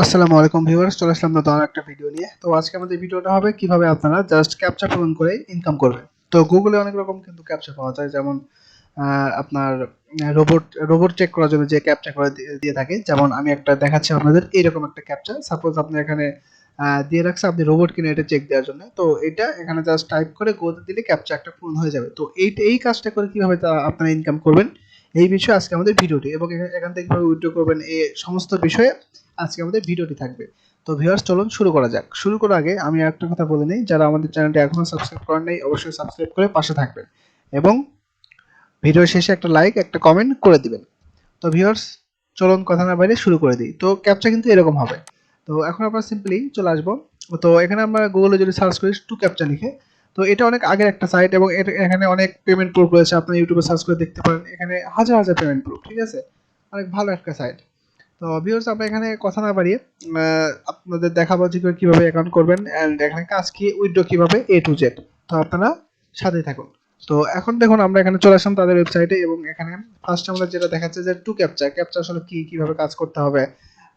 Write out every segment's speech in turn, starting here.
আসসালামু আলাইকুম ভিউয়ার্স, চলে আসলাম নতুন একটা ভিডিও নিয়ে। তো আজকে আমাদের ভিডিওটা হবে কিভাবে আপনারা জাস্ট ক্যাপচা পূরণ করে ইনকাম করবেন। তো গুগলে অনেক রকম কিন্তু ক্যাপচা পাওয়া যায়, যেমন আপনার রোবট রোবট চেক করার জন্য যে ক্যাপচা করে দিয়ে থাকে। যেমন আমি একটা দেখাচ্ছি আপনাদের, এইরকম একটা ক্যাপচা সাপোজ আপনি এখানে দিয়ে রাখছে আপনি রোবট কিনে এটা চেক দেওয়ার জন্য। তো এটা এখানে জাস্ট টাইপ করে গোতে দিলে ক্যাপচা একটা পূরণ হয়ে যাবে। তো এই কাজটা করে কিভাবে আপনারা ইনকাম করবেন এই বিষয়ে আজকে আমাদের ভিডিওটি, এবং এখান থেকে কিভাবে উইথড্র করবেন এই সমস্ত বিষয়ে আজকে আমাদের ভিডিওটি থাকবে। তো ভিউয়ার্স, চলুন শুরু করা যাক। শুরু করার আগে আমি একটা কথা বলে নিই, যারা আমাদের চ্যানেলটি এখনো সাবস্ক্রাইব করেন নাই অবশ্যই সাবস্ক্রাইব করে পাশে থাকবেন এবং ভিডিও শেষে একটা লাইক একটা কমেন্ট করে দিবেন। তো ভিউয়ার্স, চলুন কথা না বাইরে শুরু করে দিই। তো ক্যাপচা কিন্তু এরকম হবে। তো এখন আমরা সিম্পলি চলে আসবো। তো এখানে আমরা গুগলে যদি সার্চ করি টু ক্যাপচা লিখে, তো এটা অনেক আগের একটা সাইট এবং এখানে অনেক পেমেন্ট প্রুফ রয়েছে। আপনি ইউটিউবে সার্চ করে দেখতে পারেন, এখানে হাজার হাজার পেমেন্ট প্রুফ। ঠিক আছে, অনেক ভালো একটা সাইট। তো ভিউয়ার্স, আমরা এখানে কথা না বাড়িয়ে আপনাদের দেখাবো যে কিভাবে অ্যাকাউন্ট করবেন এন্ড এখানে কাজ কি, উইথড্র কিভাবে, এ টু জেড। তো আপনারা সাথেই থাকুন। তো এখন দেখুন আমরা এখানে চলে আসলাম তাদের ওয়েবসাইটে, এবং এখানে ফার্স্ট আমরা যেটা দেখাচ্ছে যে টু ক্যাপচা, ক্যাপচা আসলে কি, কিভাবে কাজ করতে হবে।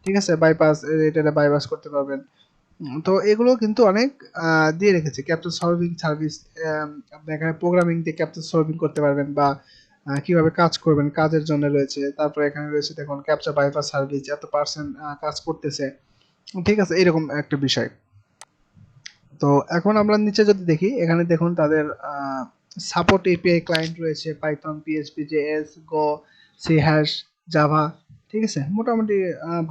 ঠিক আছে, বাইপাস, এটা বাইপাস করতে পারবেন। তো এগুলো কিন্তু অনেক দিয়ে রেখেছে। ক্যাপচা সলভিং সার্ভিস, আপনি এখানে প্রোগ্রামিং দিয়ে ক্যাপচা সলভিং করতে পারবেন, বা কিভাবে কাজ করবেন কাজের জন্য রয়েছে। তারপরে এখানে রয়েছে দেখুন ক্যাপচা বাইপাস সার্ভিস, এত পার্সেন্ট কাজ করতেছে। ঠিক আছে, এরকম একটা বিষয়। তো এখন আমরা নিচে যদি দেখি, এখানে দেখুন তাদের সাপোর্ট এপিআই ক্লায়েন্ট রয়েছে, পাইথন, পিএইচপি, জেএস, গো, সি হ্যাশ, জাভা। ঠিক আছে, মোটামুটি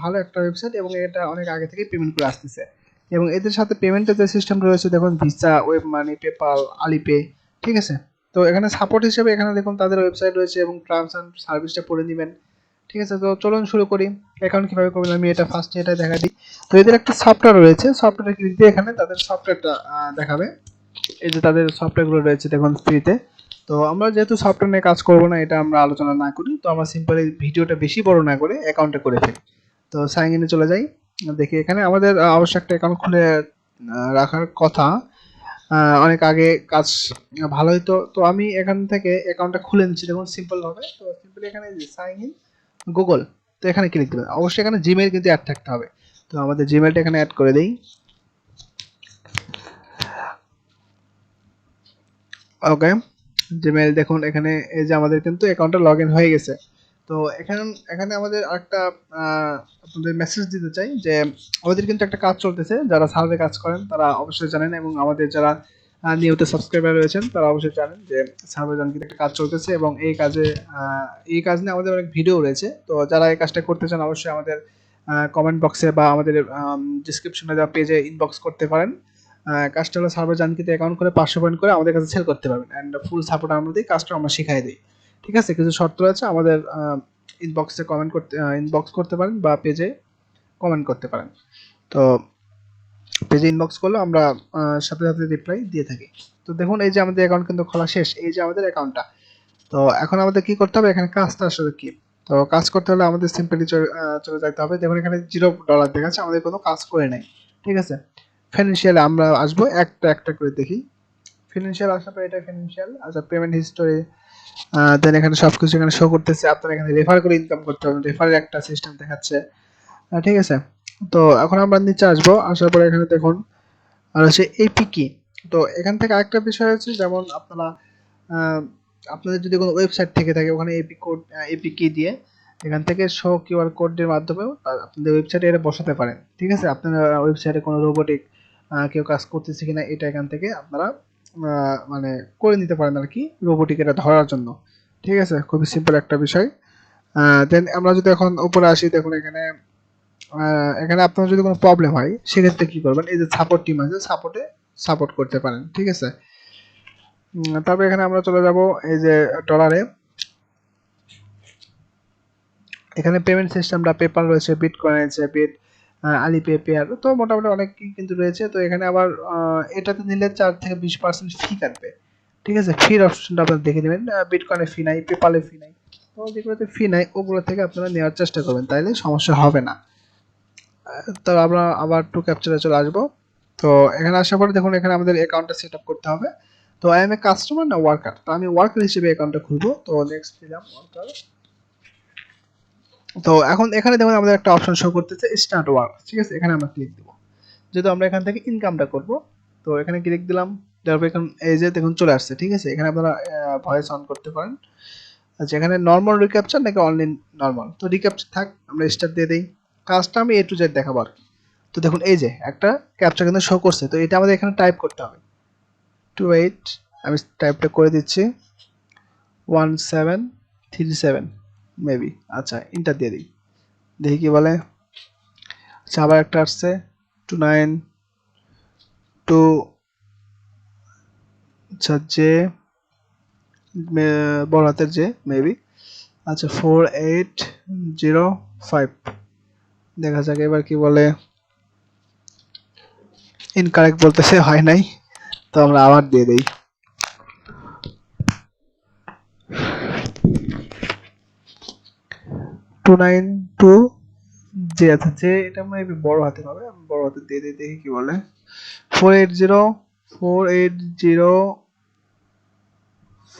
ভালো একটা ওয়েবসাইট, এবং এটা অনেক আগে থেকে পেমেন্ট করে আসতেছে। এবং এদের সাথে পেমেন্টের যে সিস্টেম রয়েছে দেখুন, ভিসা, ওয়েব মানি, পেপাল, আলিপে। ঠিক আছে, তো এখানে সাপোর্ট হিসেবে এখানে দেখুন তাদের ওয়েবসাইট রয়েছে, এবং টার্মস অ্যান্ড সার্ভিসটা পড়ে নেবেন। ঠিক আছে, তো চলুন শুরু করি। অ্যাকাউন্ট কিভাবে করবেন আমি এটা ফার্স্টে এটা দেখা দিই। তো এদের একটা সফটওয়্যার রয়েছে, সফটওয়্যার ক্লিক দিয়ে এখানে তাদের সফটওয়্যারটা দেখাবে। এই যে তাদের সফটওয়্যারগুলো রয়েছে দেখুন ফ্রিতে। তো আমরা যেহেতু সফটওয়্যার নিয়ে কাজ করব না, এটা আমরা আলোচনা না করি, তো আমরা সিম্পলি ভিডিওটা বেশি বড় না করে অ্যাকাউন্টে করে ফেলি। তো সাইন ইনে চলে যাই। দেখি এখানে আমাদের অবশ্যই একটা অ্যাকাউন্ট খুলে রাখার কথা। অনেক আগে কাজ ভালো হতো। তো আমি এখান থেকে অ্যাকাউন্টটা খুলে নিচ্ছি দেখুন সিম্পল ভাবে। তো সিম্পলি এখানে সাইন ইন গুগল, তো এখানে ক্লিক দেবেন। অবশ্যই এখানে জিমেইল কিন্তু অ্যাড থাকতে হবে। তো আমাদের জিমেইলটা এখানে অ্যাড করে দেই। ওকে, জিমেইল দেখুন এখানে, এই যে আমাদের কিন্তু অ্যাকাউন্টটা লগ ইন হয়ে গেছে। তো এখানে এখানে আমাদের আরেকটা আপনাদের মেসেজ দিতে চাই যে আমাদের কিন্তু একটা কাজ চলতেছে। যারা সার্ভে কাজ করেন তারা অবশ্যই জানেন, এবং আমাদের যারা নিয়মিত সাবস্ক্রাইবার রয়েছেন তারা অবশ্যই জানেন যে সার্ভে জন কিন্তু একটা কাজ চলতেছে, এবং এই কাজ নিয়ে আমাদের অনেক ভিডিও রয়েছে। তো যারা এই কাজটা করতে চান অবশ্যই আমাদের কমেন্ট বক্সে বা আমাদের ডিসক্রিপশনে দেওয়া পেজে ইনবক্স করতে পারেন। কাজটা হলো সার্ভার জানকিতে অ্যাকাউন্ট করে 500 পয়েন্ট করে আমাদের কাছে সেল করতে পারবেন, অ্যান্ড ফুল সাপোর্ট আমরা দিই, কাজটা আমরা শিখাই দিই। ঠিক আছে, কিছু শর্ত রয়েছে। আমাদের ইনবক্সে কমেন্ট করতে, ইনবক্স করতে পারেন বা পেজে কমেন্ট করতে পারেন। তো পেজে ইনবক্স করলে আমরা সাথে সাথে রিপ্লাই দিয়ে থাকি। তো দেখুন এই যে আমাদের অ্যাকাউন্ট কিন্তু খোলা শেষ, এই যে আমাদের অ্যাকাউন্টটা। তো এখন আমাদের কি করতে হবে, এখানে কাজটা আসলে কি। তো কাজ করতে হলে আমাদের সিম্পলি চলে যেতে হবে। দেখুন এখানে $0 দেখাচ্ছে, আমাদের কোনো কাজ করে নাই। ঠিক আছে, ফিনান্সিয়ালে আমরা আসবো, একটা একটা করে দেখি। ফিনান্সিয়াল আসার পর এটা ফিনান্সিয়াল, আচ্ছা পেমেন্ট হিস্টোরি, দেন এখানে সবকিছু এখানে শো করতেছে। আপনারা এখানে রেফার করে ইনকাম করতে পারবেন, রেফারের একটা সিস্টেম দেখাচ্ছে। ঠিক আছে, তো এখন আমরা নিচে আসবো, আসার পরে এখানে দেখুন আর হচ্ছে এপি কি। তো এখান থেকে আরেকটা বিষয় হচ্ছে, যেমন আপনারা আহ, আপনাদের যদি কোনো ওয়েবসাইট থেকে থাকে ওখানে এপি কোড, এপি কি দিয়ে এখান থেকে শো কিউআর কোডের মাধ্যমেও আপনাদের ওয়েবসাইটে এটা বসাতে পারেন। ঠিক আছে, আপনারা ওয়েবসাইটে কোনো রোবোটিক কেউ কাজ করতেছে কিনা এটা এখান থেকে আপনারা মানে করে নিতে পারেন আর কি, রোবোটিক এটা ধরার জন্য। ঠিক আছে, খুবই সিম্পল একটা বিষয়। দেন আমরা যদি এখন উপরে আসি, দেখুন এখানে এখানে আপনার যদি কোনো প্রবলেম হয় সেক্ষেত্রে কি করবেন, এই যে সাপোর্ট টিম আছে, সাপোর্টে সাপোর্ট করতে পারেন। ঠিক আছে, তারপরে এখানে আমরা চলে যাব এই যে ডলারে। এখানে পেমেন্ট সিস্টেমটা পেপাল রয়েছে, বিটকয়েন রয়েছে, আলিপে, পেয়ার, তো মোটামুটি অনেক কিন্তু রয়েছে। তো এখানে আবার এটাতে নিলে 4 থেকে 20% ফি কাটবে। ঠিক আছে, ফির অপশনটা আপনারা দেখে নেবেন। বিটকয়েনে ফি নাই, পেপালে ফি নাই। তো যেগুলোতে ফি নাই ওগুলো থেকে আপনারা নেওয়ার চেষ্টা করবেন, তাইলে সমস্যা হবে না। তো আমরা আবার টু ক্যাপচারে চলে আসবো। তো এখানে আসার পরে দেখুন এখানে আমাদের অ্যাকাউন্টটা সেট আপ করতে হবে। তো আই এম এ কাস্টমার না ওয়ার্কার, তো আমি ওয়ার্কার হিসেবে অ্যাকাউন্টটা খুলবো। তো নেক্সট দিলাম ওয়ার্কার। তো এখন এখানে দেখুন আমাদের একটা অপশন শো করতেছে স্টার্ট ওয়ার্ক, ঠিক আছে, এখানে আমরা ক্লিক দেবো যেহেতু আমরা এখান থেকে ইনকামটা করব। তো এখানে ক্লিক দিলাম, তারপর এখন এই যে দেখুন চলে আসছে, ঠিক আছে। এখানে আপনারা ভয়েস অন করতে পারেন। আচ্ছা, এখানে নর্মাল রিক্যাপচার নাকি অনলি নর্মাল, তো রিক্যাপচার থাক, আমরা স্টার্ট দিয়ে দিই। কাজটা আমি এ টু জেড দেখাবো আর কি। তো দেখুন এই যে একটা ক্যাপচা কিন্তু শো করছে, তো এটা আমাদের এখানে টাইপ করতে হবে 28, আমি টাইপটা করে দিচ্ছি 1737 মেবি। আচ্ছা, ইন্টার দিয়ে দিই, দেখি কি বলে। আচ্ছা, আবার একটা আসছে 292, আচ্ছা জে, বড় হাতের জে মেবি। আচ্ছা 4805, দেখা যাক এবার কি বলে। ইনকারেক্ট বলতেছে, হয় নাই, তো আমরা আবার দিয়ে দেই 292 জে। আচ্ছা জে এটা মেবি বড় হাতের হবে, আমি বড় হাতের দিয়ে দিই, দেখি কি বলে। 480 480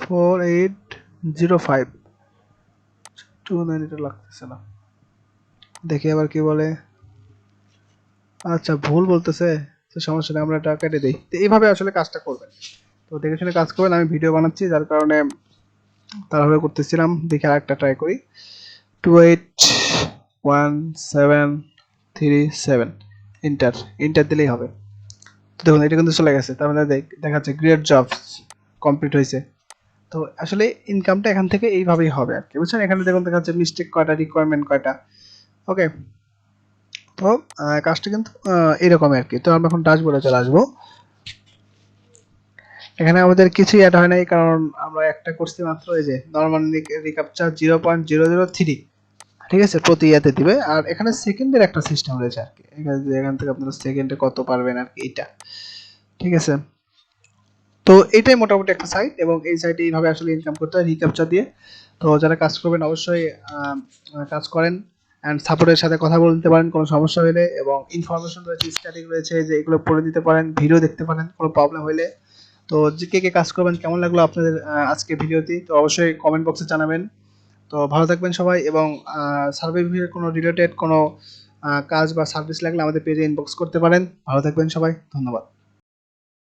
4805, 29 এটা লাগতেছে না, দেখি আবার কি বলে। আচ্ছা ভুল বলতেছে, তো সমস্যা নেই, আমরা এটা কেটে দিই। তো এইভাবে আসলে কাজটা করবেন, তো দেখে শুনে কাজ করবেন। আমি ভিডিও বানাচ্ছি যার কারণে তাড়াহুড়ো করতেছিলাম, দেখি আরেকটা ট্রাই করি। 281737, ইন্টার, ইন্টার দিলেই হবে। দেখুন এটা কিন্তু চলে গেছে, তার মানে দেখাচ্ছে গ্রেট জবস কমপ্লিট হয়েছে। তো আসলে ইনকামটা এখান থেকে এইভাবেই হবে আর কি, বুঝছেন। এখানে দেখুন দেখাচ্ছে মিস্টেক কয়টা, রিকোয়ারমেন্ট কয়টা। ওকে, তো কাজটা কিন্তু এরকমই আর কি। তো আমরা এখন ড্যাশবোর্ডে চলে আসবো। এখানে আমাদের কিছুই অ্যাড হয় নাই, কারণ আমরা একটা করছি মাত্র, এই যে নরমাল রিক্যাপচার 0.003, ঠিক আছে, প্রতি ইয়াতে দিবে। আর এখানে সেকেন্ডের একটা সিস্টেম রয়েছে আর কি, এখান থেকে আপনারা সেকেন্ডে কত পারবেন আর কি, এটা ঠিক আছে। তো এটাই মোটামুটি একটা সাইট, এবং এই সাইটে এইভাবে আসলে ইনকাম করতে হয় রিক্যাপচার দিয়ে। তো যারা কাজ করবেন অবশ্যই কাজ করেন, অ্যান্ড সাপোর্টের সাথে কথা বলতে পারেন কোনো সমস্যা হলে, এবং ইনফরমেশন রয়েছে, স্ট্যাটিক রয়েছে, যে এগুলো পড়ে দিতে পারেন, ভিডিও দেখতে পারেন কোনো প্রবলেম হলে। তো যে কে কে কাজ করবেন, কেমন লাগলো আপনাদের আজকে ভিডিওটি, তো অবশ্যই কমেন্ট বক্সে জানাবেন। তো ভালো থাকবেন সবাই, এবং সার্ভে কোনো রিলেটেড কোনো কাজ বা সার্ভিস লাগলে আমাদের পেজে ইনবক্স করতে পারেন। ভালো থাকবেন সবাই, ধন্যবাদ।